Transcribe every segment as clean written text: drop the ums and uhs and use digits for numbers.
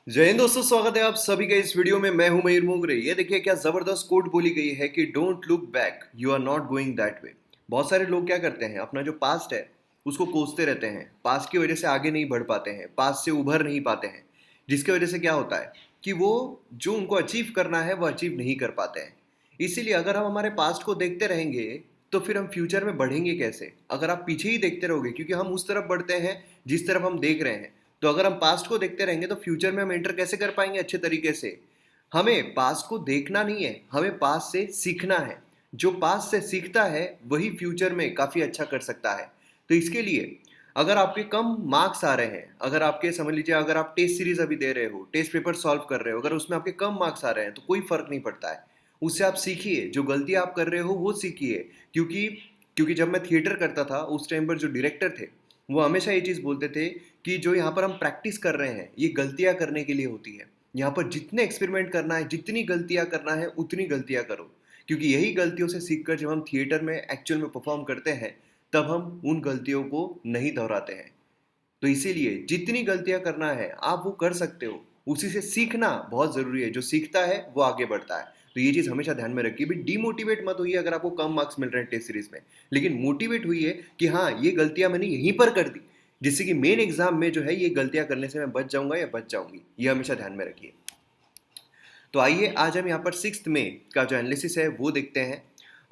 जय हिंद दोस्तों, स्वागत है आप सभी का इस वीडियो में। मैं हूं मयूर मोगरे। ये देखिए क्या जबरदस्त कोट बोली गई है कि don't look back, you are not going that way. बहुत सारे लोग क्या करते हैं, अपना जो पास्ट है उसको कोसते रहते हैं, पास्ट की वजह से आगे नहीं बढ़ पाते हैं, पास्ट से उभर नहीं पाते हैं, जिसकी वजह से क्या होता है कि वो जो उनको अचीव करना है वो अचीव नहीं कर पाते हैं। इसीलिए अगर हम हमारे पास्ट को देखते रहेंगे तो फिर हम फ्यूचर में बढ़ेंगे कैसे? अगर आप पीछे ही देखते रहोगे, क्योंकि हम उस तरफ बढ़ते हैं जिस तरफ हम देख रहे हैं, तो अगर हम पास्ट को देखते रहेंगे तो फ्यूचर में हम एंटर कैसे कर पाएंगे अच्छे तरीके से? हमें पास्ट को देखना नहीं है, हमें पास्ट से सीखना है। जो पास्ट से सीखता है वही फ्यूचर में काफ़ी अच्छा कर सकता है। तो इसके लिए अगर आपके कम मार्क्स आ रहे हैं, अगर आपके समझ लीजिए अगर आप टेस्ट सीरीज अभी दे रहे हो, टेस्ट पेपर सॉल्व कर रहे हो, अगर उसमें आपके कम मार्क्स आ रहे हैं तो कोई फर्क नहीं पड़ता है। उससे आप सीखिए, जो गलती आप कर रहे हो वो सीखिए। क्योंकि क्योंकि जब मैं थिएटर करता था उस टाइम पर जो डायरेक्टर थे वो हमेशा ये चीज़ बोलते थे कि जो यहाँ पर हम प्रैक्टिस कर रहे हैं ये गलतियाँ करने के लिए होती है। यहाँ पर जितने एक्सपेरिमेंट करना है, जितनी गलतियाँ करना है उतनी गलतियाँ करो। क्योंकि यही गलतियों से सीखकर जब हम थिएटर में एक्चुअल में परफॉर्म करते हैं तब हम उन गलतियों को नहीं दोहराते हैं। तो इसीलिए जितनी गलतियां करना है आप वो कर सकते हो। उसी से सीखना बहुत जरूरी है, जो सीखता है वो आगे बढ़ता है। तो ये चीज हमेशा ध्यान में रखिए भी, डीमोटिवेट मत होइए अगर आपको कम मार्क्स मिल रहे हैं टेस्ट सीरीज में, लेकिन मोटिवेट हुई है कि हाँ ये गलतियां मैंने यहीं पर कर दी, जिससे कि मेन एग्जाम में जो है ये गलतियां करने से मैं बच जाऊंगा या बच जाऊंगी। ये हमेशा ध्यान में रखिए। तो आइए आज हम यहाँ पर सिक्स्थ में का जो एनालिसिस है वो देखते हैं।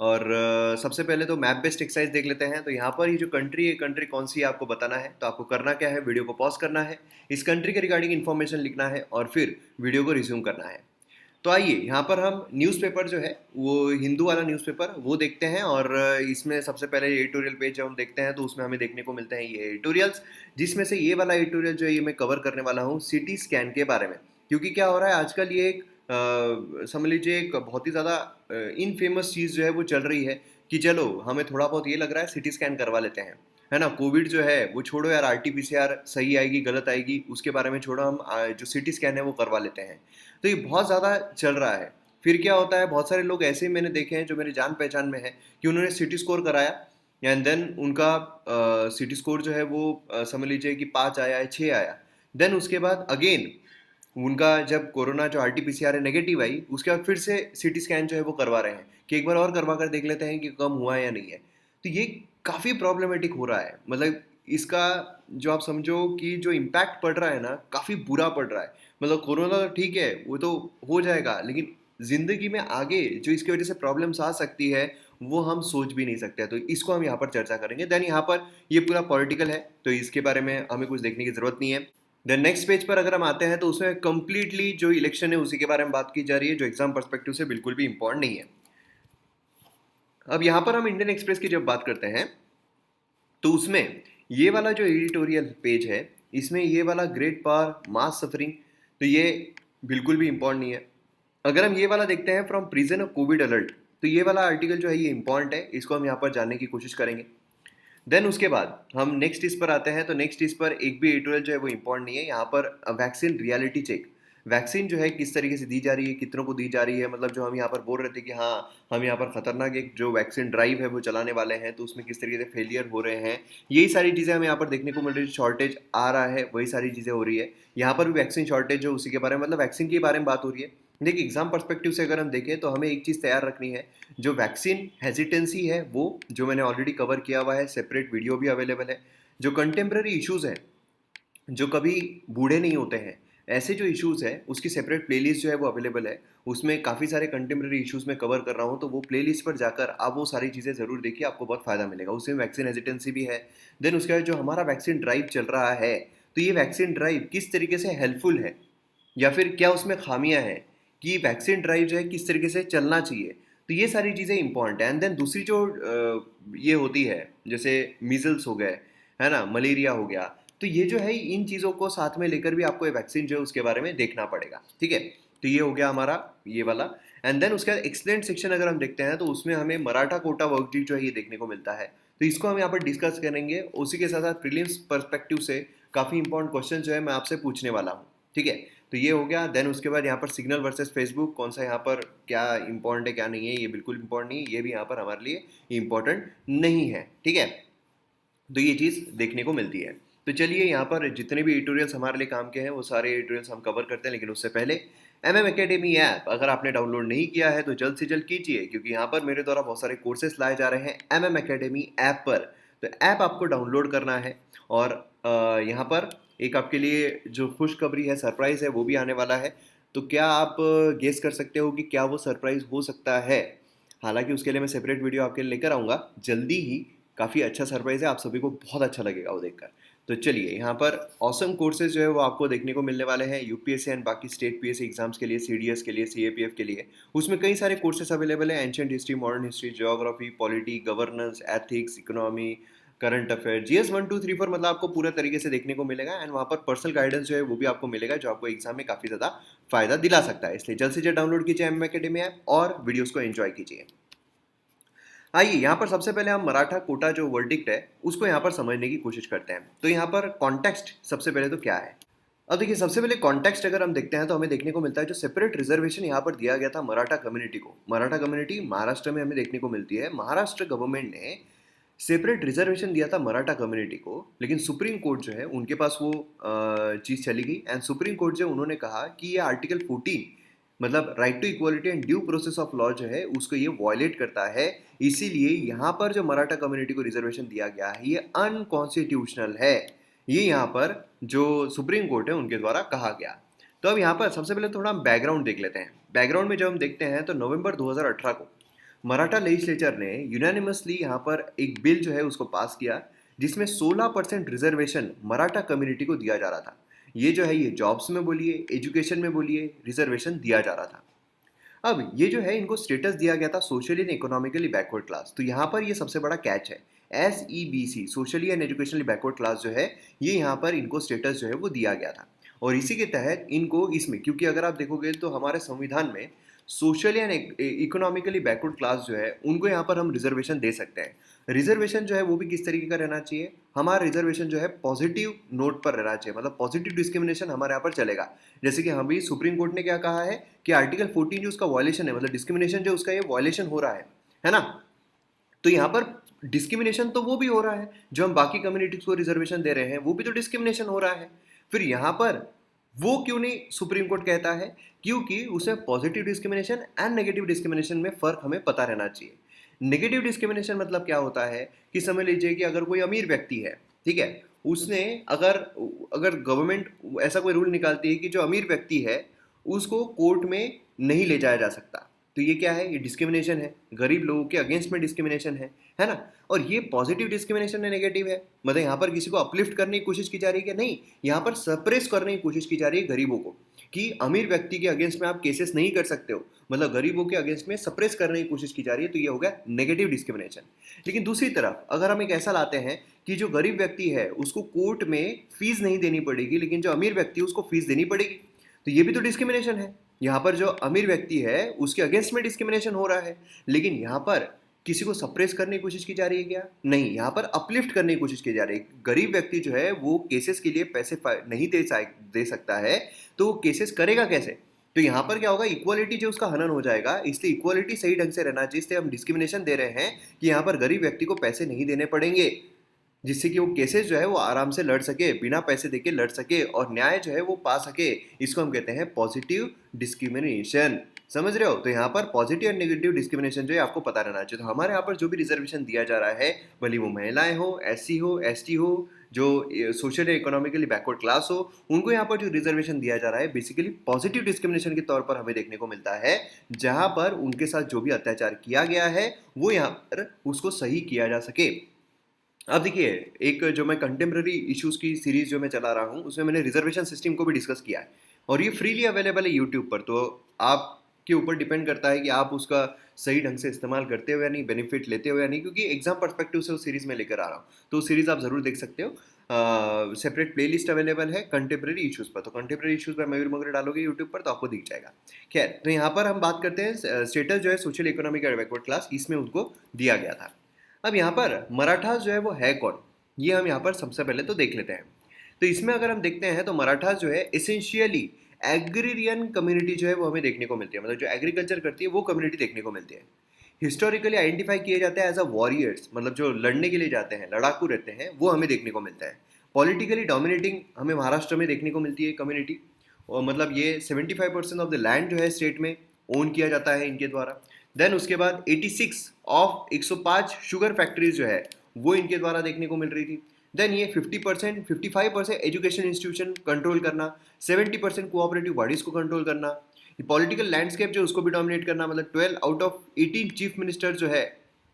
और सबसे पहले तो मैप बेस्ड एक्सरसाइज देख लेते हैं। तो यहाँ पर ये जो कंट्री है, कंट्री कौन सी है आपको बताना है। तो आपको करना क्या है, वीडियो को पॉज करना है, इस कंट्री के रिगार्डिंग इन्फॉर्मेशन लिखना है और फिर वीडियो को रिज्यूम करना है। तो आइए यहाँ पर हम न्यूज़पेपर जो है वो हिंदू वाला न्यूज़पेपर वो देखते हैं। और इसमें सबसे पहले एडिटोरियल पेज जब हम देखते हैं तो उसमें हमें देखने को मिलते हैं ये एडिटोरियल्स, जिसमें से ये वाला एडिटोरियल जो है ये मैं कवर करने वाला हूँ सिटी स्कैन के बारे में। क्योंकि क्या हो रहा है आजकल, ये एक समझ लीजिए एक बहुत ही ज़्यादा इनफेमस चीज़ जो है वो चल रही है कि चलो हमें थोड़ा बहुत ये लग रहा है सिटी स्कैन करवा लेते हैं, है ना। कोविड जो है वो छोड़ो यार, आरटीपीसीआर सही आएगी गलत आएगी उसके बारे में छोड़ो, हम जो सिटी स्कैन है वो करवा लेते हैं। तो ये बहुत ज़्यादा चल रहा है। फिर क्या होता है, बहुत सारे लोग ऐसे ही मैंने देखे हैं जो मेरी जान पहचान में है कि उन्होंने सिटी स्कोर कराया एंड देन उनका सिटी स्कोर जो है वो समझ लीजिए कि 5 आया है, 6 आया। देन उसके बाद अगेन उनका जब कोरोना जो आरटीपीसीआर है नेगेटिव आई, उसके बाद फिर से सिटी स्कैन जो है वो करवा रहे हैं कि एक बार और करवा कर देख लेते हैं कि कम हुआ है या नहीं है। तो ये काफ़ी प्रॉब्लमेटिक हो रहा है। मतलब इसका जो आप समझो कि जो इम्पैक्ट पड़ रहा है ना, काफ़ी बुरा पड़ रहा है। मतलब कोरोना तो ठीक है वो तो हो जाएगा, लेकिन ज़िंदगी में आगे जो इसकी वजह से प्रॉब्लम्स आ सकती है वो हम सोच भी नहीं सकते। तो इसको हम यहाँ पर चर्चा करेंगे। देन यहाँ पर ये पूरा पॉलिटिकल है तो इसके बारे में हमें कुछ देखने की ज़रूरत नहीं है। देन नेक्स्ट पेज पर अगर हम आते हैं तो उसमें कंप्लीटली जो इलेक्शन है उसी के बारे में बात की जा रही है, जो एग्जाम पर्सपेक्टिव से बिल्कुल भी इंपॉर्टेंट नहीं है। अब यहाँ पर हम इंडियन एक्सप्रेस की जब बात करते हैं तो उसमें ये वाला जो एडिटोरियल पेज है इसमें ये वाला ग्रेट पावर मास सफरिंग, तो ये बिल्कुल भी इंपॉर्टेंट नहीं है। अगर हम ये वाला देखते हैं from prison of Covid alert, तो ये वाला आर्टिकल जो है ये इंपॉर्टेंट है, इसको हम यहाँ पर जानने की कोशिश करेंगे। देन उसके बाद हम नेक्स्ट इस पर आते हैं। तो नेक्स्ट इस पर एक भी एडिटोरियल जो है वो इंपॉर्टेंट नहीं है। यहाँ पर वैक्सीन रियलिटी चेक, वैक्सीन जो है किस तरीके से दी जा रही है, कितनों को दी जा रही है। मतलब जो हम यहाँ पर बोल रहे थे कि हाँ हम यहाँ पर खतरनाक एक जो वैक्सीन ड्राइव है वो चलाने वाले हैं, तो उसमें किस तरीके से फेलियर हो रहे हैं, यही सारी चीज़ें हमें यहाँ पर देखने को मिल रही है। शॉर्टेज आ रहा है, वही सारी चीज़ें हो रही है। यहाँ पर भी वैक्सीन शॉर्टेज है उसी के बारे में, मतलब वैक्सीन के बारे में बात हो रही है। देखिए एग्जाम पर्सपेक्टिव से अगर हम देखें तो हमें एक चीज़ तैयार रखनी है, जो वैक्सीन हेजिटेंसी है वो जो मैंने ऑलरेडी कवर किया हुआ है, सेपरेट वीडियो भी अवेलेबल है। जो कंटेम्प्रेरी इश्यूज़ हैं जो कभी बूढ़े नहीं होते हैं, ऐसे जो इश्यूज़ है उसकी सेपरेट प्लेलिस्ट जो है वो अवेलेबल है। उसमें काफ़ी सारे कंटेम्प्रेरी इश्यूज़ में कवर कर रहा हूँ, तो वो प्लेलिस्ट पर जाकर आप वो सारी चीज़ें ज़रूर देखिए, आपको बहुत फ़ायदा मिलेगा। उसमें वैक्सीन हेजिटेंसी भी है। देन उसके बाद जो हमारा वैक्सीन ड्राइव चल रहा है, तो ये वैक्सीन ड्राइव किस तरीके से हेल्पफुल है या फिर क्या उसमें खामियां हैं, कि वैक्सीन ड्राइव जो है किस तरीके से चलना चाहिए। तो ये सारी चीज़ें इंपॉर्टेंट है। एंड देन दूसरी जो ये होती है, जैसे मीजल्स हो गए, है ना, मलेरिया हो गया, तो ये जो है इन चीज़ों को साथ में लेकर भी आपको ये वैक्सीन जो है उसके बारे में देखना पड़ेगा। ठीक है, तो ये हो गया हमारा ये वाला। एंड देन उसका एक्सलेंट सेक्शन अगर हम देखते हैं तो उसमें हमें मराठा कोटा वर्कशीट जो है ये देखने को मिलता है। तो इसको हम यहाँ पर डिस्कस करेंगे। उसी के साथ साथ प्रीलिम्स पर्सपेक्टिव से काफ़ी इंपॉर्टेंट क्वेश्चन जो है मैं आपसे पूछने वाला हूँ। ठीक है, तो ये हो गया। देन उसके बाद यहाँ पर सिग्नल वर्सेस फेसबुक, कौन सा यहाँ पर क्या इंपॉर्टेंट है क्या नहीं है, ये बिल्कुल इंपॉर्टेंट नहीं है, ये भी यहाँ पर हमारे लिए इंपॉर्टेंट नहीं है। ठीक है, तो ये चीज़ देखने को मिलती है। तो चलिए यहाँ पर जितने भी ट्यूटोरियल्स हमारे लिए काम के हैं वो सारे ट्यूटोरियल्स हम कवर करते हैं, लेकिन उससे पहले MM Academy ऐप अगर आपने डाउनलोड नहीं किया है तो जल्द से जल्द कीजिए, क्योंकि यहाँ पर मेरे द्वारा बहुत सारे कोर्सेज लाए जा रहे हैं MM Academy ऐप पर। तो ऐप आपको डाउनलोड करना है और यहाँ पर एक आपके लिए जो खुशखबरी है, सरप्राइज़ है, वो भी आने वाला है। तो क्या आप गेस कर सकते हो कि क्या वो सरप्राइज़ हो सकता है? हालांकि उसके लिए मैं सेपरेट वीडियो आपके लिए लेकर आऊँगा जल्दी ही। काफ़ी अच्छा सरप्राइज़ है, आप सभी को बहुत अच्छा लगेगा वो देखकर। तो चलिए यहाँ पर ऑसम कोर्सेज जो है वो आपको देखने को मिलने वाले हैं यूपीएससी एंड बाकी स्टेट पीएससी एग्जाम्स के लिए, सीडीएस के लिए, सीएपीएफ के लिए। उसमें कई सारे कोर्सेज अवेलेबल हैं, ancient history, modern history, geography, polity, governance, ethics, economy, current affair, GS 1 2 3 4, मतलब आपको पूरा तरीके से देखने को मिलेगा। एंड वहाँ पर पर्सनल गाइडेंस जो है वो भी आपको मिलेगा, जो आपको एग्जाम में काफ़ी ज़्यादा फायदा दिला सकता है। इसलिए जल्द से जल्द डाउनलोड कीजिए MM Academy ऐप और वीडियोज़ को एंजॉय कीजिए। आइए यहाँ पर सबसे पहले हम मराठा कोटा जो वर्डिक्ट है उसको यहाँ पर समझने की कोशिश करते हैं। तो यहाँ पर कॉन्टेक्स्ट सबसे पहले तो क्या है? अब देखिए, सबसे पहले कॉन्टेक्स्ट अगर हम देखते हैं तो हमें देखने को मिलता है जो सेपरेट रिजर्वेशन यहाँ पर दिया गया था मराठा कम्युनिटी को। मराठा कम्युनिटी महाराष्ट्र में हमें देखने को मिलती है। महाराष्ट्र गवर्नमेंट ने सेपरेट रिजर्वेशन दिया था मराठा कम्युनिटी को, लेकिन सुप्रीम कोर्ट जो है उनके पास वो चीज़ चली गई। एंड सुप्रीम कोर्ट जो उन्होंने कहा कि ये आर्टिकल 14, मतलब right to equality and due process of law जो है उसको ये वॉयलेट करता है। इसीलिए यहाँ पर जो मराठा कम्युनिटी को रिजर्वेशन दिया गया है ये अनकॉन्स्टिट्यूशनल है। ये यहाँ पर जो सुप्रीम कोर्ट है उनके द्वारा कहा गया। तो अब यहाँ पर सबसे पहले थोड़ा हम बैकग्राउंड देख लेते हैं। बैकग्राउंड में जब हम देखते हैं तो नवंबर 2018 को मराठा लेजिस्लेचर ने यूनानिमसली यहाँ पर एक बिल जो है उसको पास किया, जिसमें 16% रिजर्वेशन मराठा कम्युनिटी को दिया जा रहा था। ये जो है ये जॉब्स में बोलिए, एजुकेशन में बोलिए, रिजर्वेशन दिया जा रहा था। अब ये जो है इनको स्टेटस दिया गया था socially and economically backward class. तो यहाँ पर ये सबसे बड़ा कैच है, SEBC, socially and educationally backward class जो है ये यहाँ पर इनको स्टेटस जो है वो दिया गया था। और इसी के तहत इनको इसमें, क्योंकि अगर आप देखोगे तो हमारे संविधान में socially and economically backward class जो है उनको यहाँ पर हम रिजर्वेशन दे सकते हैं। रिजर्वेशन जो है वो भी किस तरीके का रहना चाहिए? हमारा रिजर्वेशन जो है पॉजिटिव नोट पर रहना चाहिए, मतलब पॉजिटिव डिस्क्रिमिनेशन हमारे यहाँ पर चलेगा। जैसे कि अभी सुप्रीम कोर्ट ने क्या कहा है कि आर्टिकल 14 जो उसका वायलेशन है, मतलब डिस्क्रिमिनेशन जो उसका ये वायलेशन हो रहा है ना? तो यहाँ पर डिस्क्रिमिनेशन तो वो भी हो रहा है, जो हम बाकी कम्युनिटीज को रिजर्वेशन दे रहे हैं वो भी तो डिस्क्रिमिनेशन हो रहा है। फिर यहाँ पर वो क्यों नहीं सुप्रीम कोर्ट कहता है? क्योंकि उसमें positive discrimination and negative discrimination में फ़र्क हमें पता रहना चाहिए। नेगेटिव डिस्क्रिमिनेशन मतलब क्या होता है कि समझ लीजिए कि अगर कोई अमीर व्यक्ति है, ठीक है, उसने अगर अगर गवर्नमेंट ऐसा कोई रूल निकालती है कि जो अमीर व्यक्ति है उसको कोर्ट में नहीं ले जाया जा सकता, तो ये क्या है? ये डिस्क्रिमिनेशन है, गरीब लोगों के अगेंस्ट में डिस्क्रिमिनेशन है ना? और ये पॉजिटिव डिस्क्रिमिनेशन है, नेगेटिव है। मतलब यहाँ पर किसी को अपलिफ्ट करने की कोशिश की जा रही है क्या? नहीं, यहाँ पर सप्रेस करने की कोशिश की जा रही है गरीबों को, कि अमीर व्यक्ति के अगेंस्ट में आप केसेस नहीं कर सकते हो, मतलब गरीबों के अगेंस्ट में सप्रेस करने की कोशिश की जा रही है। तो ये हो गया नेगेटिव डिस्क्रिमिनेशन। लेकिन दूसरी तरफ अगर हम एक ऐसा लाते हैं कि जो गरीब व्यक्ति है उसको कोर्ट में फीस नहीं देनी पड़ेगी, लेकिन जो अमीर व्यक्ति है उसको फीस देनी पड़ेगी, तो ये भी तो डिस्क्रिमिनेशन है। यहाँ पर जो अमीर व्यक्ति है उसके अगेंस्ट में डिस्क्रिमिनेशन हो रहा है, लेकिन यहाँ पर किसी को सप्रेस करने की कोशिश की जा रही है क्या? नहीं, यहाँ पर अपलिफ्ट करने की कोशिश की जा रही है। गरीब व्यक्ति जो है वो केसेस के लिए पैसे नहीं दे सकता है, तो वो केसेस करेगा कैसे? तो यहाँ पर क्या होगा? इक्वालिटी जो उसका हनन हो जाएगा। इसलिए इक्वालिटी सही ढंग से रहना चाहिए, इसलिए हम डिस्क्रिमिनेशन दे रहे हैं कि यहाँ पर गरीब व्यक्ति को पैसे नहीं देने पड़ेंगे, जिससे कि वो केसेस जो है वो आराम से लड़ सके, बिना पैसे देके लड़ सके और न्याय जो है वो पा सके। इसको हम कहते हैं पॉजिटिव डिस्क्रिमिनेशन। समझ रहे हो? तो यहाँ पर पॉजिटिव और नेगेटिव डिस्क्रिमिनेशन जो है आपको पता रहना चाहिए। तो हमारे यहाँ पर जो भी रिजर्वेशन दिया जा रहा है, भले वो महिलाएं हो, SC हो, ST हो, जो सोशल इकोनॉमिकली बैकवर्ड क्लास हो, उनको यहाँ पर जो रिजर्वेशन दिया जा रहा है बेसिकली पॉजिटिव डिस्क्रिमिनेशन के तौर पर हमें देखने को मिलता है, जहाँ पर उनके साथ जो भी अत्याचार किया गया है वो यहाँ पर उसको सही किया जा सके। अब देखिए, एक जो मैं कंटेम्प्रेरी इश्यूज की सीरीज जो मैं चला रहा हूँ उसमें मैंने रिजर्वेशन सिस्टम को भी डिस्कस किया है, और ये फ्रीली अवेलेबल है यूट्यूब पर। तो आपके ऊपर डिपेंड करता है कि आप उसका सही ढंग से इस्तेमाल करते हो या नहीं, बेनिफिट लेते हो या नहीं, क्योंकि एग्जाम पर्सपेक्टिव से उस सीरीज में लेकर आ रहा हूँ। तो उस सीरीज आप जरूर देख सकते हो। सेपरेट प्लेलिस्ट अवेलेबल है कंटेम्प्रेरी इश्यूज पर। तो कंटेम्प्रेरी इश्यूज पर मयूर मोगरे डालोगे यूट्यूब पर तो आपको दिख जाएगा। खैर, तो यहाँ पर हम बात करते हैं स्टेटस जो है सोशल इकोनॉमिक और बैकवर्ड क्लास, इसमें उनको दिया गया था। अब यहाँ पर मराठास जो है वो है कौन, ये हम यहाँ पर सबसे पहले तो देख लेते हैं। तो इसमें अगर हम देखते हैं तो मराठास जो है एसेंशियली एग्रीरियन कम्युनिटी जो है वो हमें देखने को मिलती है, मतलब जो एग्रीकल्चर करती है वो कम्युनिटी देखने को मिलती है। हिस्टोरिकली आइडेंटिफाई किए जाते हैं एज अ वॉरियर्स, मतलब जो लड़ने के लिए जाते हैं, लड़ाकू रहते हैं, वो हमें देखने को मिलता है। पॉलिटिकली डोमिनेटिंग हमें महाराष्ट्र में देखने को मिलती है कम्युनिटी, और मतलब ये 75% ऑफ द लैंड जो है स्टेट में ओन किया जाता है इनके द्वारा। देन उसके बाद 86 ऑफ 105 शुगर फैक्ट्रीज जो है वो इनके द्वारा देखने को मिल रही थी। देन ये 50% 55% एजुकेशन इंस्टीट्यूशन कंट्रोल करना, 70% कोऑपरेटिव बॉडीज को कंट्रोल करना, ये पॉलिटिकल लैंडस्केप जो उसको भी डोमिनेट करना, मतलब 12 आउट ऑफ 18 चीफ मिनिस्टर जो है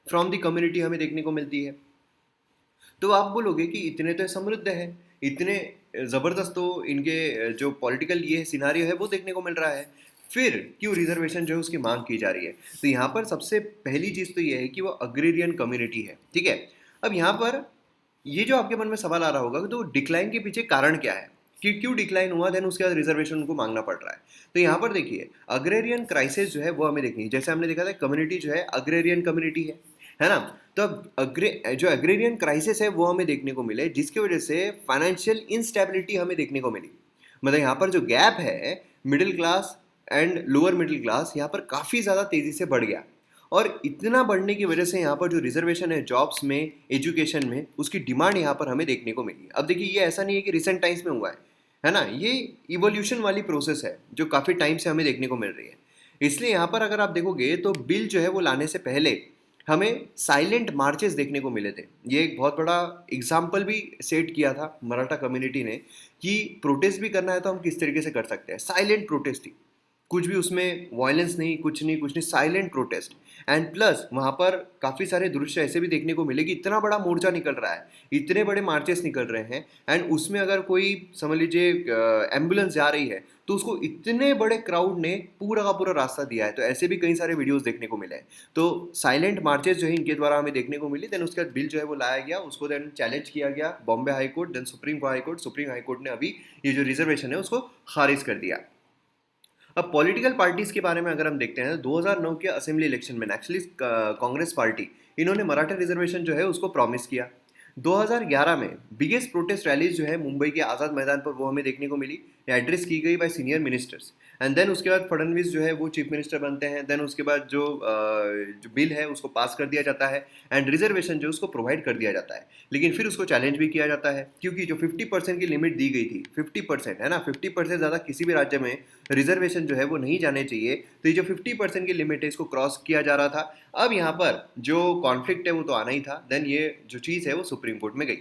फ्रॉम द कम्युनिटी हमें देखने को मिलती है। तो आप बोलोगे कि इतने तो समृद्ध है, इतने ज़बरदस्त तो इनके जो पॉलिटिकल ये सिनारियो है वो देखने को मिल रहा है, फिर क्यों रिजर्वेशन जो है उसकी मांग की जा रही है? तो यहाँ पर सबसे पहली चीज़ तो ये है कि वो अग्रेरियन कम्युनिटी है, ठीक है। अब यहाँ पर ये जो आपके मन में सवाल आ रहा होगा तो डिक्लाइन के पीछे कारण क्या है कि क्यों डिक्लाइन हुआ, देन उसके बाद रिजर्वेशन उनको मांगना पड़ रहा है। तो यहाँ पर देखिए अग्रेरियन क्राइसिस जो है वो हमें देखनी है। जैसे हमने देखा था कम्युनिटी जो है अग्रेरियन कम्युनिटी है ना। तो अब जो अग्रेरियन क्राइसिस है वो हमें देखने को मिले, जिसकी वजह से फाइनेंशियल इंस्टेबिलिटी हमें देखने को मिली। मतलब यहाँ पर जो गैप है middle class and lower middle class यहाँ पर काफ़ी ज़्यादा तेज़ी से बढ़ गया, और इतना बढ़ने की वजह से यहाँ पर जो रिजर्वेशन है जॉब्स में, एजुकेशन में, उसकी डिमांड यहाँ पर हमें देखने को मिली। अब देखिए ये ऐसा नहीं है कि रिसेंट टाइम्स में हुआ है ना, ये इवोल्यूशन वाली प्रोसेस है जो काफ़ी टाइम से हमें देखने को मिल रही है। इसलिए यहाँ पर अगर आप देखोगे तो बिल जो है वो लाने से पहले हमें साइलेंट मार्चेस देखने को मिले थे। ये एक बहुत बड़ा एग्जाम्पल भी सेट किया था मराठा कम्युनिटी ने कि प्रोटेस्ट भी करना है तो हम किस तरीके से कर सकते हैं। साइलेंट प्रोटेस्ट थी, कुछ भी उसमें वायलेंस नहीं, कुछ नहीं, साइलेंट प्रोटेस्ट। एंड प्लस वहाँ पर काफ़ी सारे दृश्य ऐसे भी देखने को मिले कि इतना बड़ा मोर्चा निकल रहा है, इतने बड़े मार्चेस निकल रहे हैं, एंड उसमें अगर कोई समझ लीजिए एम्बुलेंस जा रही है तो उसको इतने बड़े क्राउड ने पूरा का पूरा रास्ता दिया है। तो ऐसे भी कई सारे वीडियोस देखने को मिले हैं। तो साइलेंट मार्चेस जो है इनके द्वारा हमें देखने को मिली। देन उसके बाद बिल जो है वो लाया गया, उसको देन चैलेंज किया गया Bombay high court, then supreme high court ने अभी ये जो रिजर्वेशन है उसको खारिज कर दिया। अब पॉलिटिकल पार्टीज के बारे में अगर हम देखते हैं तो 2009 के असेंबली इलेक्शन में एक्चुअली कांग्रेस पार्टी इन्होंने मराठा रिजर्वेशन जो है उसको प्रॉमिस किया। 2011 में बिगेस्ट प्रोटेस्ट रैलीज जो है मुंबई के आज़ाद मैदान पर वो हमें देखने को मिली, एड्रेस की गई by senior ministers. And then उसके बाद फडणवीस जो है वो चीफ मिनिस्टर बनते हैं। देन उसके बाद जो बिल है उसको पास कर दिया जाता है एंड रिजर्वेशन जो उसको प्रोवाइड कर दिया जाता है। लेकिन फिर उसको चैलेंज भी किया जाता है क्योंकि जो 50% की लिमिट दी गई थी, 50% है ना, 50% ज़्यादा किसी भी राज्य में रिजर्वेशन जो है वो नहीं जाने चाहिए। तो ये जो 50% की लिमिट है इसको क्रॉस किया जा रहा था। अब यहाँ पर जो कॉन्फ्लिक्ट है वो तो आना ही था। देन ये जो चीज़ है वो सुप्रीम कोर्ट में गई।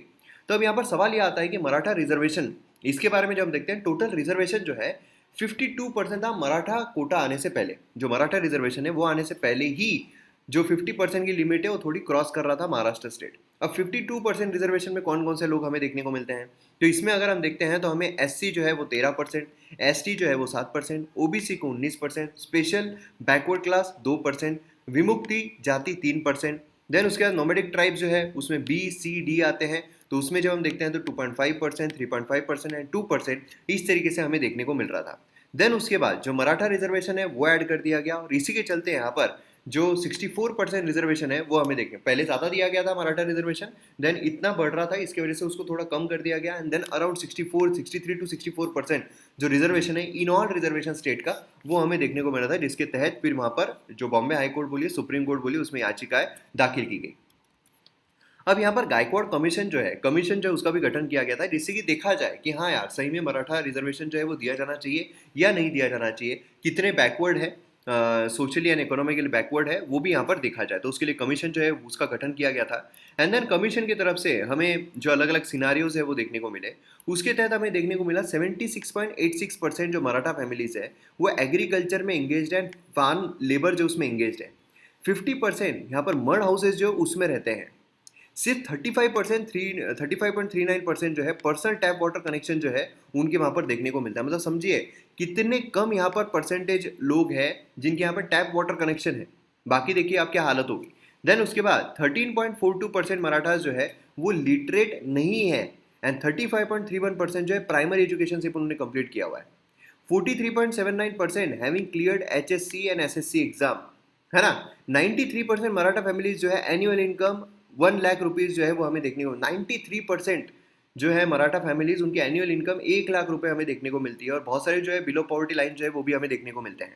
तो अब यहाँ पर सवाल ये आता है कि मराठा रिजर्वेशन, इसके बारे में जब हम देखते हैं टोटल रिजर्वेशन जो है 52% था मराठा कोटा आने से पहले। जो मराठा रिजर्वेशन है वो आने से पहले ही जो 50% की लिमिट है वो थोड़ी क्रॉस कर रहा था महाराष्ट्र स्टेट। अब 52% रिजर्वेशन में कौन कौन से लोग हमें देखने को मिलते हैं? तो इसमें अगर हम देखते हैं तो हमें एससी जो है वो 13%, एसटी जो है वो 7%, ओबीसी को 19%, स्पेशल बैकवर्ड क्लास 2%, विमुक्ति जाति 3%। देन उसके बाद नोमैडिक ट्राइब जो है उसमें बी सी डी आते हैं। तो उसमें जब हम देखते हैं तो 2.5%, 3.5% एंड 2% इस तरीके से हमें देखने को मिल रहा था। देन उसके बाद जो मराठा रिजर्वेशन है वो ऐड कर दिया गया, और इसी के चलते यहाँ पर जो 64% रिजर्वेशन है वो हमें देखने पहले ज़्यादा दिया गया था मराठा रिजर्वेशन, देन इतना बढ़ रहा था इसकी वजह से उसको थोड़ा कम कर दिया गया, एंड देन अराउंड 63 टू 64% जो रिजर्वेशन है इन ऑल रिजर्वेशन स्टेट का वो हमें देखने को मिला था, जिसके तहत फिर वहाँ पर जो बॉम्बे हाई कोर्ट बोलिए, सुप्रीम कोर्ट बोलिए, उसमें याचिकाएं दाखिल की गई। अब यहाँ पर गायकवाड़ कमीशन जो है, कमीशन जो है उसका भी गठन किया गया था, जिससे कि देखा जाए कि हाँ यार सही में मराठा रिजर्वेशन जो है वो दिया जाना चाहिए या नहीं दिया जाना चाहिए, कितने बैकवर्ड है, सोशली एंड इकोनॉमिकली बैकवर्ड है, वो भी यहाँ पर देखा जाए। तो उसके लिए कमीशन जो है उसका गठन किया गया था। एंड देन कमीशन की तरफ से हमें जो अलग अलग सिनारियोज है वो देखने को मिले। उसके तहत हमें देखने को मिला 76.86% जो मराठा फैमिलीज है वो एग्रीकल्चर में इंगेज है, फार्म लेबर जो उसमें इंगेज है। 50% यहाँ पर मड हाउसेज जो उसमें रहते हैं। सिर्फ 35.39% जो है पर्सनल टैप वाटर कनेक्शन जो है उनके वहाँ पर देखने को मिलता है। मतलब समझिए कितने कम यहाँ पर परसेंटेज लोग हैं जिनके यहाँ पर टैप वाटर कनेक्शन है। बाकी देखिए आप क्या हालत होगी। देन उसके बाद 13.42% मराठास जो है वो लिटरेट नहीं है, एंड 35.31% जो है प्राइमरी एजुकेशन से उन्होंने कंप्लीट किया हुआ है। 43.79% having cleared HSC and SSC exam, है ना। 93% मराठा फैमिलीज जो है एनुअल इनकम 1 लाख रुपीज़ जो है वो हमें देखने को, 93% जो है मराठा फैमिलीज उनकी एनुअल इनकम 1 लाख रुपए हमें देखने को मिलती है, और बहुत सारे जो है बिलो पॉवर्टी लाइन जो है वो भी हमें देखने को मिलते हैं।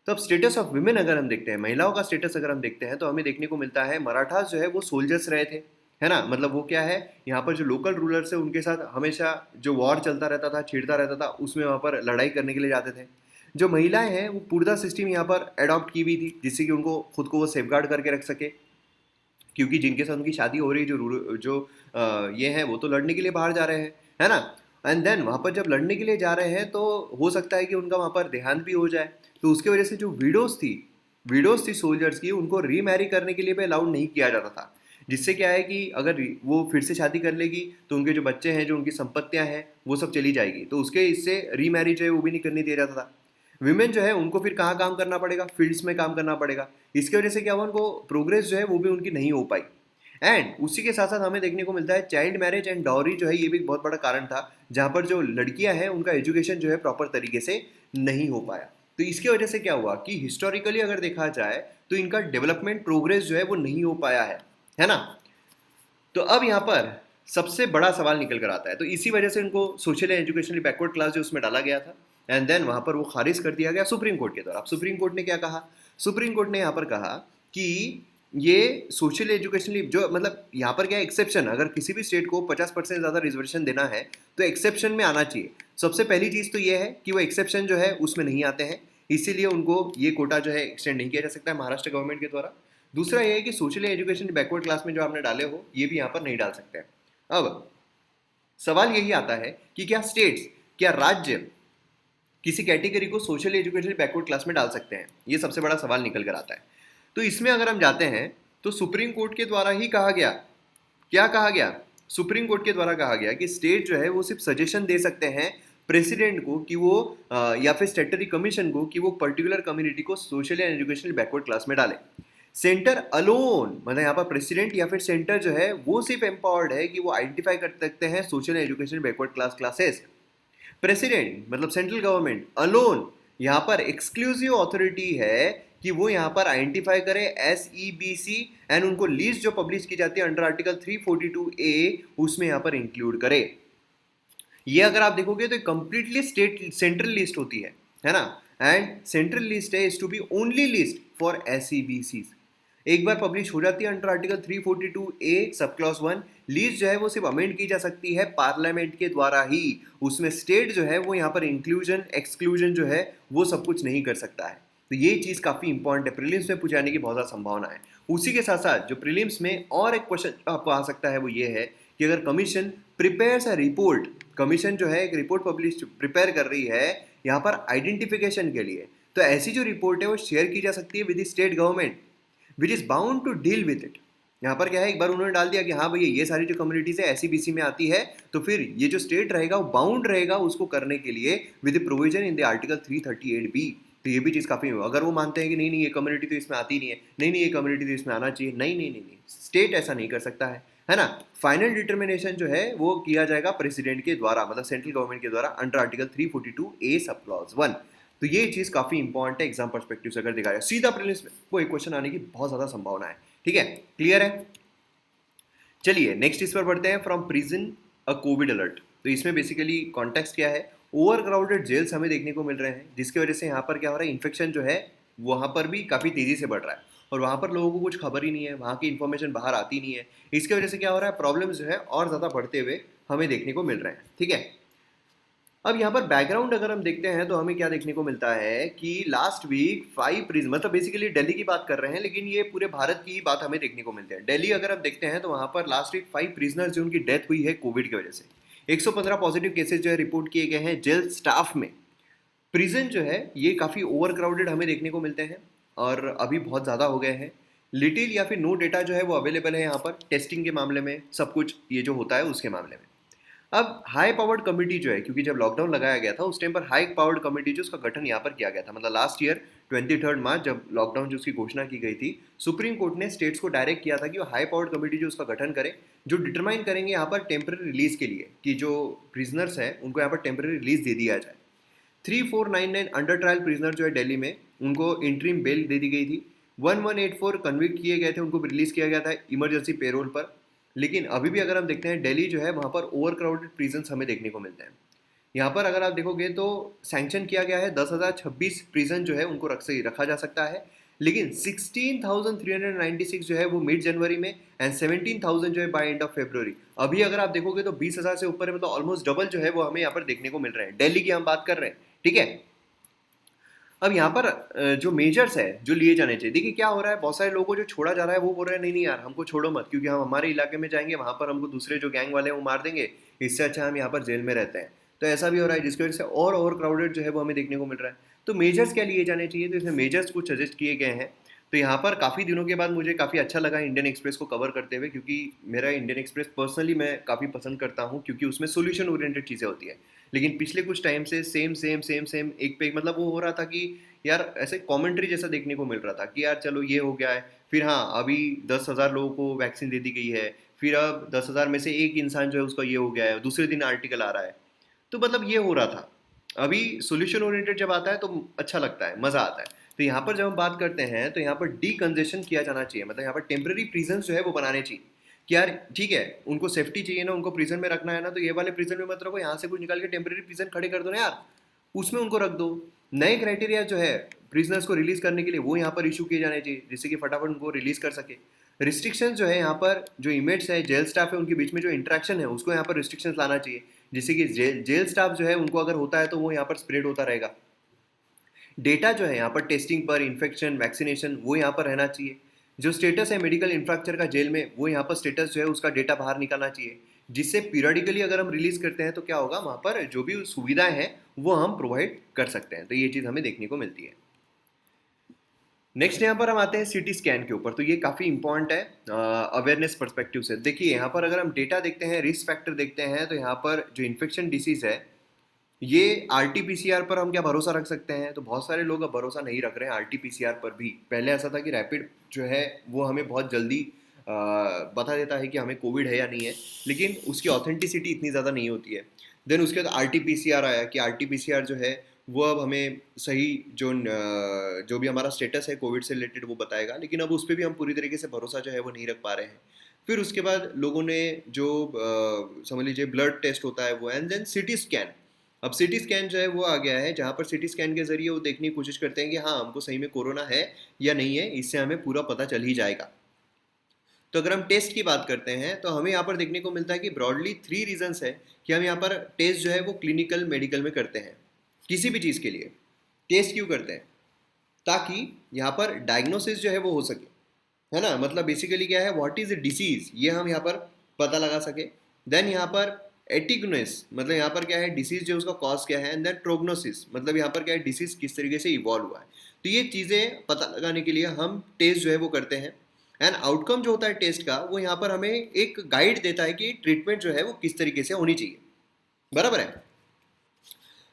तो अब स्टेटस ऑफ वुमेन अगर हम देखते हैं, महिलाओं का स्टेटस अगर हम देखते हैं तो हमें देखने को मिलता है मराठास जो है वो सोल्जर्स रहे थे, है ना। मतलब वो क्या है, यहाँ पर जो लोकल रूलर्स है उनके साथ हमेशा जो वॉर चलता रहता था, छिड़ता रहता था, उसमें वहाँ पर लड़ाई करने के लिए जाते थे। जो महिलाएं हैं वो पूर्दा सिस्टम यहाँ पर अडॉप्ट की हुई थी, जिससे कि उनको खुद को वो सेफगार्ड करके रख सके, क्योंकि जिनके साथ उनकी शादी हो रही है, ये हैं, वो तो लड़ने के लिए बाहर जा रहे हैं, है ना। एंड देन वहाँ पर जब लड़ने के लिए जा रहे हैं तो हो सकता है कि उनका वहाँ पर देहांत भी हो जाए, तो उसके वजह से जो विडोज थी सोल्जर्स की, उनको रीमैरी करने के लिए भी अलाउड नहीं किया जाता था। जिससे क्या है कि अगर वो फिर से शादी कर लेगी तो उनके जो बच्चे हैं, जो उनकी संपत्तियां हैं, वो सब चली जाएगी, तो उसके इससे रीमैरिज जो है वो भी नहीं करने दिया जाता था। विमेन जो है उनको फिर कहाँ काम करना पड़ेगा, फील्ड्स में काम करना पड़ेगा। इसकी वजह से क्या हुआ, उनको प्रोग्रेस जो है वो भी उनकी नहीं हो पाई। एंड उसी के साथ साथ हमें देखने को मिलता है चाइल्ड मैरिज एंड डॉरी जो है, ये भी एक बहुत बड़ा कारण था, जहाँ पर जो लड़कियां हैं उनका एजुकेशन जो है प्रॉपर तरीके से नहीं हो पाया। तो इसकी वजह से क्या हुआ कि हिस्टोरिकली अगर देखा जाए तो इनका डेवलपमेंट प्रोग्रेस जो है वो नहीं हो पाया है ना। तो अब यहाँ पर सबसे बड़ा सवाल निकल कर आता है, तो इसी वजह से इनको social and educationally backward class जो उसमें डाला गया था, एंड देन वहाँ पर वो खारिज कर दिया गया सुप्रीम कोर्ट के द्वारा। अब सुप्रीम कोर्ट ने क्या कहा, सुप्रीम कोर्ट ने यहाँ पर कहा कि ये सोशल एजुकेशनली जो, मतलब यहाँ पर क्या एक्सेप्शन, अगर किसी भी स्टेट को 50% ज़्यादा रिजर्वेशन देना है तो एक्सेप्शन में आना चाहिए। सबसे पहली चीज़ तो ये है कि वो एक्सेप्शन जो है उसमें नहीं आते हैं, इसीलिए उनको ये कोटा जो है एक्सटेंड नहीं किया जा सकता है महाराष्ट्र गवर्नमेंट के द्वारा। दूसरा ये है कि सोशली एजुकेशन बैकवर्ड क्लास में जो आपने डाले हो, ये भी यहाँ पर नहीं डाल सकते हैं। अब सवाल यही आता है कि क्या स्टेट्स, क्या राज्य किसी कैटेगरी को सोशल एजुकेशन बैकवर्ड क्लास में डाल सकते हैं, ये सबसे बड़ा सवाल निकल कर आता है। तो इसमें अगर हम जाते हैं तो सुप्रीम कोर्ट के द्वारा ही कहा गया, क्या कहा गया, सुप्रीम कोर्ट के द्वारा कहा गया कि स्टेट जो है वो सिर्फ सजेशन दे सकते हैं प्रेसिडेंट को कि वो या फिर स्टेटरी कमीशन को कि वो पर्टिकुलर कम्युनिटी को social and educational backward class में डाले। सेंटर अलोन, मतलब यहाँ पर प्रेसिडेंट या फिर सेंटर जो है वो सिर्फ एम्पावर्ड है कि वो आइडेंटिफाई कर सकते हैं social education backward classes. President मतलब सेंट्रल गवर्नमेंट अलोन यहाँ पर एक्सक्लूसिव अथॉरिटी है कि वो यहाँ पर आइडेंटिफाई करे SEBC, एंड उनको लिस्ट जो पब्लिश की जाती है अंडर आर्टिकल 342A उसमें यहाँ पर इंक्लूड करे। ये अगर आप देखोगे तो कंप्लीटली स्टेट सेंट्रल लिस्ट होती है ना। एंड सेंट्रल लिस्ट है is to be only list for SEBC। एक बार पब्लिश हो जाती है under article 342A sub clause 1, lease जो है वो सिर्फ अमेंड की जा सकती है पार्लियामेंट के द्वारा ही। उसमें स्टेट जो है वो यहाँ पर इंक्लूजन एक्सक्लूजन जो है वो सब कुछ नहीं कर सकता है। तो ये चीज़ काफ़ी इंपॉर्टेंट है, प्रीलिम्स में पूछ जाने की बहुत ज़्यादा संभावना है। उसी के साथ साथ जो प्रीलिम्स में और एक क्वेश्चन आपको आ सकता है वो ये है कि अगर commission prepares a report, commission जो है एक रिपोर्ट पब्लिश प्रिपेयर कर रही है यहाँ पर आइडेंटिफिकेशन के लिए, तो ऐसी जो रिपोर्ट है वो शेयर की जा सकती है with the state government which is bound to deal with it. यहाँ पर क्या है, एक बार उन्होंने डाल दिया कि हाँ भैया ये सारी जो कम्युनिटीज़ है SEBC में आती है, तो फिर ये जो स्टेट रहेगा वो बाउंड रहेगा उसको करने के लिए with the provision in the article 338B। तो ये भी चीज़ काफ़ी, अगर वो मानते हैं कि नहीं नहीं ये कम्युनिटी तो इसमें आती नहीं है, नहीं नहीं ये कम्युनिटी तो इसमें आना चाहिए, नहीं नहीं नहीं नहीं, स्टेट ऐसा नहीं कर सकता है ना। फाइनल डिटर्मिनेशन जो है वो किया जाएगा प्रेसिडेंट के द्वारा, मतलब सेंट्रल गवर्नमेंट के द्वारा under article 342A sub clause 1। तो ये चीज़ काफ़ी इंपॉर्टेंट है एग्जाम पर्सपेक्टिव से अगर देखा जाए, सीधा प्रीलिम्स में वो एक क्वेश्चन आने की बहुत ज़्यादा संभावना है। ठीक है, क्लियर है। चलिए नेक्स्ट इस पर बढ़ते हैं, from prison a Covid alert. तो इसमें बेसिकली कॉन्टेक्स्ट क्या है, ओवर क्राउडेड जेल्स हमें देखने को मिल रहे हैं, जिसकी वजह से यहाँ पर क्या हो रहा है, इन्फेक्शन जो है वहाँ पर भी काफ़ी तेज़ी से बढ़ रहा है, और वहाँ पर लोगों को कुछ खबर ही नहीं है, वहाँ की इन्फॉर्मेशन बाहर आती नहीं है। इसकी वजह से क्या हो रहा है, प्रॉब्लम्स जो है और ज़्यादा बढ़ते हुए हमें देखने को मिल रहे हैं। ठीक है, अब यहाँ पर बैकग्राउंड अगर हम देखते हैं तो हमें क्या देखने को मिलता है कि लास्ट वीक 5 प्रिजन, मतलब बेसिकली दिल्ली की बात कर रहे हैं, लेकिन ये पूरे भारत की ही बात हमें देखने को मिलती है। दिल्ली अगर हम देखते हैं तो वहाँ पर लास्ट वीक 5 प्रिजनर्स जो उनकी डेथ हुई है कोविड की वजह से, 115 पॉजिटिव केसेज जो है रिपोर्ट किए गए हैं जेल स्टाफ में। प्रिजन जो है ये काफ़ी ओवर क्राउडेड हमें देखने को मिलते हैं और अभी बहुत ज़्यादा हो गए हैं। लिटिल या फिर नो डेटा जो है वो अवेलेबल है यहाँ पर टेस्टिंग के मामले में, सब कुछ ये जो होता है उसके मामले में। अब हाई पावर्ड कमेटी जो है, क्योंकि जब लॉकडाउन लगाया गया था उस टाइम पर हाई पावर्ड कमेटी जो उसका गठन यहाँ पर किया गया था, मतलब लास्ट ईयर 23 मार्च जब लॉकडाउन जो उसकी घोषणा की गई थी, सुप्रीम कोर्ट ने स्टेट्स को डायरेक्ट किया था कि वो हाई पावर्ड कमेटी जो उसका गठन करे, जो डिटरमाइन करेंगे यहाँ पर टेम्प्रेरी रिलीज के लिए कि जो प्रिजनर्स हैं उनको यहाँ पर टेम्प्रेरी रिलीज दे दिया जाए। 3499 अंडर ट्रायल प्रिजनर जो है दिल्ली में, उनको इंट्रीम बेल दे दी गई थी। 1184 कन्विक्ट किए गए थे, उनको रिलीज किया गया था इमरजेंसी पेरोल पर। लेकिन अभी भी अगर हम देखते हैं दिल्ली जो है वहाँ पर ओवर क्राउडेड प्रिजन्स हमें देखने को मिलते हैं। यहाँ पर अगर आप देखोगे तो सैंक्शन किया गया है 10,026 प्रिजन जो है उनको रखा जा सकता है, लेकिन 16,396 जो है वो मिड जनवरी में एंड 17,000 जो है बाय एंड ऑफ फेब्रुवरी। अभी अगर आप देखोगे तो 20,000 से ऊपर है, मतलब ऑलमोस्ट डबल जो है वो हमें यहाँ पर देखने को मिल रहे हैं। दिल्ली की हम बात कर रहे हैं, ठीक है। अब यहाँ पर जो मेजर्स है जो लिए जाने चाहिए, देखिए क्या हो रहा है, बहुत सारे लोगों को जो छोड़ा जा रहा है वो बोल रहे हैं नहीं नहीं यार हमको छोड़ो मत, क्योंकि हम हमारे इलाके में जाएंगे वहाँ पर हमको दूसरे जो गैंग वाले हैं वो मार देंगे, इससे अच्छा हम यहाँ पर जेल में रहते हैं। तो ऐसा भी हो रहा है जिसकी वजह से और ओवर क्राउडेड जो है वो हमें देखने को मिल रहा है। तो मेजर्स क्या लिए जाने चाहिए, तो इसमें मेजर्स कुछ सजेस्ट किए गए हैं। तो यहाँ पर काफ़ी दिनों के बाद मुझे काफ़ी अच्छा लगा इंडियन एक्सप्रेस को कवर करते हुए, क्योंकि मेरा इंडियन एक्सप्रेस पर्सनली मैं काफ़ी पसंद करता हूँ, क्योंकि उसमें सोल्यूशन ओरिएंटेड चीज़ें होती है। लेकिन पिछले कुछ टाइम से सेम सेम सेम सेम एक पे एक, मतलब वो हो रहा था कि यार ऐसे कमेंट्री जैसा देखने को मिल रहा था कि यार चलो ये हो गया है, फिर हाँ अभी 10,000 लोगों को वैक्सीन दे दी गई है, फिर अब 10,000 में से एक इंसान जो है उसका ये हो गया है, दूसरे दिन आर्टिकल आ रहा है। तो मतलब ये हो रहा था। अभी सोल्यूशन ओरिएंटेड जब आता है तो अच्छा लगता है, मज़ा आता है। तो यहाँ पर जब हम बात करते हैं तो यहाँ पर डीकंजेशन किया जाना चाहिए, मतलब यहाँ पर टेम्पररी प्रिजन जो है वो बनाने चाहिए कि यार ठीक है उनको सेफ्टी चाहिए ना, उनको प्रिजन में रखना है ना, तो ये वाले प्रिजन में मत रखो, यहाँ से कुछ निकाल के टेम्पररी प्रिजन खड़े कर दो ना यार, उसमें उनको रख दो। नए क्राइटेरिया जो है प्रिजनर्स को रिलीज करने के लिए वो यहाँ पर इशू किए जाने चाहिए, जिससे कि फटाफट उनको रिलीज कर सके। रिस्ट्रिक्शन जो है यहाँ पर जो इमेट्स है जेल स्टाफ है उनके बीच में जो इंटरेक्शन है उसको यहाँ पर रिस्ट्रिक्शन लाना चाहिए, जिससे कि जेल स्टाफ जो है उनको अगर होता है तो वो यहाँ पर स्प्रेड होता रहेगा। डेटा जो है यहाँ पर टेस्टिंग पर, इन्फेक्शन, वैक्सीनेशन, वो यहाँ पर रहना चाहिए। जो स्टेटस है मेडिकल इंफ्रास्ट्रक्चर का जेल में, वो यहाँ पर स्टेटस जो है उसका डेटा बाहर निकालना चाहिए, जिससे पीरियडिकली अगर हम रिलीज करते हैं तो क्या होगा, वहाँ पर जो भी सुविधाएं हैं वो हम प्रोवाइड कर सकते हैं। तो ये चीज़ हमें देखने को मिलती है। नेक्स्ट यहाँ पर हम आते हैं सिटी स्कैन के ऊपर। तो ये काफ़ी इंपॉर्टेंट है अवेयरनेस परस्पेक्टिव से। देखिए यहाँ पर अगर हम डेटा देखते हैं, रिस्क फैक्टर देखते हैं, तो यहाँ पर जो इन्फेक्शन डिसीज है ये RT-PCR पर हम क्या भरोसा रख सकते हैं, तो बहुत सारे लोग अब भरोसा नहीं रख रहे हैं RT-PCR पर भी। पहले ऐसा था कि रैपिड जो है वो हमें बहुत जल्दी बता देता है कि हमें कोविड है या नहीं है, लेकिन उसकी ऑथेंटिसिटी इतनी ज़्यादा नहीं होती है। देन उसके बाद RT-PCR आया कि RT-PCR जो है वो अब हमें सही जो भी हमारा स्टेटस है कोविड से रिलेटेड वो बताएगा, लेकिन अब उस पर भी हम पूरी तरीके से भरोसा जो है वो नहीं रख पा रहे हैं। फिर उसके बाद लोगों ने जो समझ लीजिए ब्लड टेस्ट होता है वो, एंड देन सिटी स्कैन। अब सिटी स्कैन जो है वो आ गया है, जहाँ पर सिटी स्कैन के जरिए वो देखने की कोशिश करते हैं कि हाँ हमको सही में कोरोना है या नहीं है, इससे हमें पूरा पता चल ही जाएगा। तो अगर हम टेस्ट की बात करते हैं तो हमें यहाँ पर देखने को मिलता है कि ब्रॉडली 3 रीजंस है कि हम यहाँ पर टेस्ट जो है वो क्लिनिकल मेडिकल में करते हैं। किसी भी चीज़ के लिए टेस्ट क्यों करते हैं, ताकि यहाँ पर डायग्नोसिस जो है वो हो सके, है ना। मतलब बेसिकली क्या है, व्हाट इज द डिसीज, ये हम यहाँ पर पता लगा सके। देन यहाँ पर एटिग्नोस, मतलब यहाँ पर क्या है डिसीज जो उसका कॉज क्या है, एंड देन प्रोग्नोसिस, मतलब यहाँ पर क्या है डिसीज किस तरीके से इवॉल्व हुआ है। तो ये चीज़ें पता लगाने के लिए हम टेस्ट जो है वो करते हैं। एंड आउटकम जो होता है टेस्ट का वो यहाँ पर हमें एक गाइड देता है कि ट्रीटमेंट जो है वो किस तरीके से होनी चाहिए, बराबर है।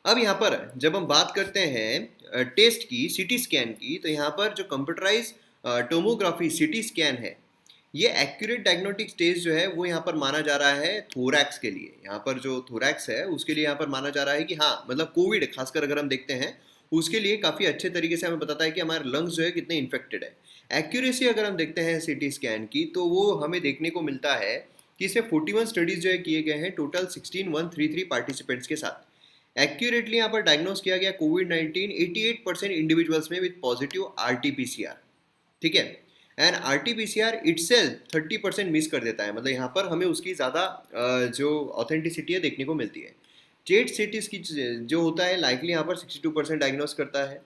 अब यहाँ पर जब हम बात करते हैं टेस्ट की, सिटी स्कैन की, तो यहाँ पर जो कंप्यूटराइज टोमोग्राफी सिटी स्कैन है, ये एक्यूरेट डायग्नोस्टिक टेस्ट जो है वो यहाँ पर माना जा रहा है थोरैक्स के लिए। यहाँ पर जो थोरैक्स है उसके लिए यहाँ पर माना जा रहा है कि हाँ मतलब कोविड खासकर अगर हम देखते हैं उसके लिए काफ़ी अच्छे तरीके से हमें बताता है कि हमारे लंग्स जो है कितने इन्फेक्टेड है। एक्यूरेसी अगर हम देखते हैं सिटी स्कैन की तो वो हमें देखने को मिलता है कि इसमें 41 स्टडीज जो है किए गए हैं टोटल 16133 पार्टिसिपेंट्स के साथ। एक्यूरेटली यहाँ पर डायग्नोस किया गया कोविड-19 88% इंडिविजुअल्स में विद पॉजिटिव RT-PCR, ठीक है। एंड RT-PCR इटसेल्फ 30% मिस कर देता है, मतलब यहाँ पर हमें उसकी ज़्यादा जो ऑथेंटिसिटी है देखने को मिलती है। जेट सिटीज की जो होता है लाइकली यहाँ पर 62% डायग्नोस करता है।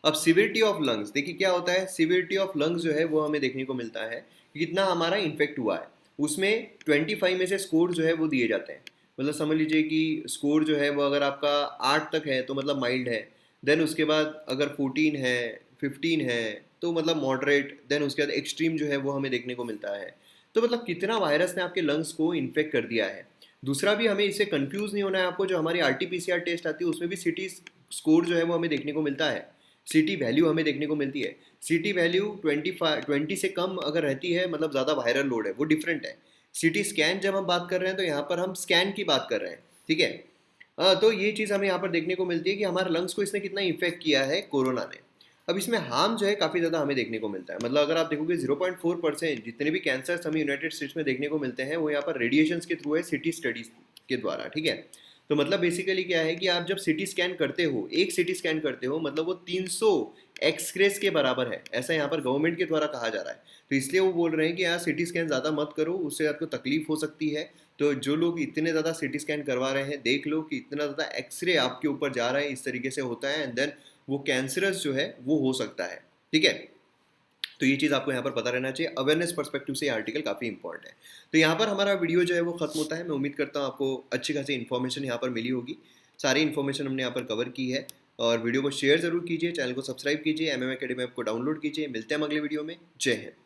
अब सिविरिटी ऑफ लंग्स, देखिए क्या होता है, सिविरिटी ऑफ लंग्स जो है वो हमें देखने को मिलता है कि कितना हमारा इन्फेक्ट हुआ है। उसमें 25 में से स्कोर जो है वो दिए जाते हैं, मतलब समझ लीजिए कि स्कोर जो है वो अगर आपका 8 तक है तो मतलब माइल्ड है। देन उसके बाद अगर 14 है, 15 है तो मतलब मॉडरेट। देन उसके बाद एक्सट्रीम जो है वो हमें देखने को मिलता है। तो मतलब कितना वायरस ने आपके लंग्स को इन्फेक्ट कर दिया है। दूसरा भी हमें इससे कंफ्यूज नहीं होना है आपको, जो हमारी RT-PCR टेस्ट आती है उसमें भी सिटी स्कोर जो है वो हमें देखने को मिलता है, सिटी वैल्यू हमें देखने को मिलती है। सिटी वैल्यू 20 से कम अगर रहती है मतलब ज़्यादा वायरल लोड है, वो डिफरेंट है। सिटी स्कैन जब हम बात कर रहे हैं तो यहाँ पर हम स्कैन की बात कर रहे हैं, ठीक है। तो ये चीज़ हमें यहाँ पर देखने को मिलती है कि हमारे लंग्स को इसने कितना इन्फेक्ट किया है कोरोना ने। अब इसमें हार्म जो है काफ़ी ज़्यादा हमें देखने को मिलता है, मतलब अगर आप देखोगे 0.4% जितने भी कैंसर्स हमें यूनाइटेड स्टेट्स में देखने को मिलते हैं वो यहाँ पर रेडिएशंस के थ्रू है, सिटी स्टडीज के द्वारा, ठीक है। तो मतलब बेसिकली क्या है कि आप जब सिटी स्कैन करते हो, एक सिटी स्कैन करते हो, मतलब वो 300 एक्सरेस के बराबर है, ऐसा यहाँ पर गवर्नमेंट के द्वारा कहा जा रहा है। तो इसलिए वो बोल रहे हैं कि यार सिटी स्कैन ज़्यादा मत करो, उससे आपको तकलीफ हो सकती है। तो जो लोग इतने ज़्यादा सिटी स्कैन करवा रहे हैं, देख लो कि इतना ज़्यादा एक्सरे आपके ऊपर जा रहा है, इस तरीके से होता है, एंड देन वो कैंसरस जो है वो हो सकता है। ठीक है, तो ये चीज़ आपको यहाँ पर पता रहना चाहिए। अवेयरनेस पर्सपेक्टिव से ये आर्टिकल काफ़ी इंपॉर्टेंट है। तो यहाँ पर हमारा वीडियो जो है वो खत्म होता है। मैं उम्मीद करता हूँ आपको अच्छी खासी इन्फॉर्मेशन यहाँ पर मिली होगी। सारी इन्फॉर्मेशन हमने यहाँ पर कवर की है। और वीडियो को शेयर जरूर कीजिए, चैनल को सब्सक्राइब कीजिए, एमएम एकेडमी ऐप को डाउनलोड कीजिए। मिलते हैं हम अगले वीडियो में। जय हिंद।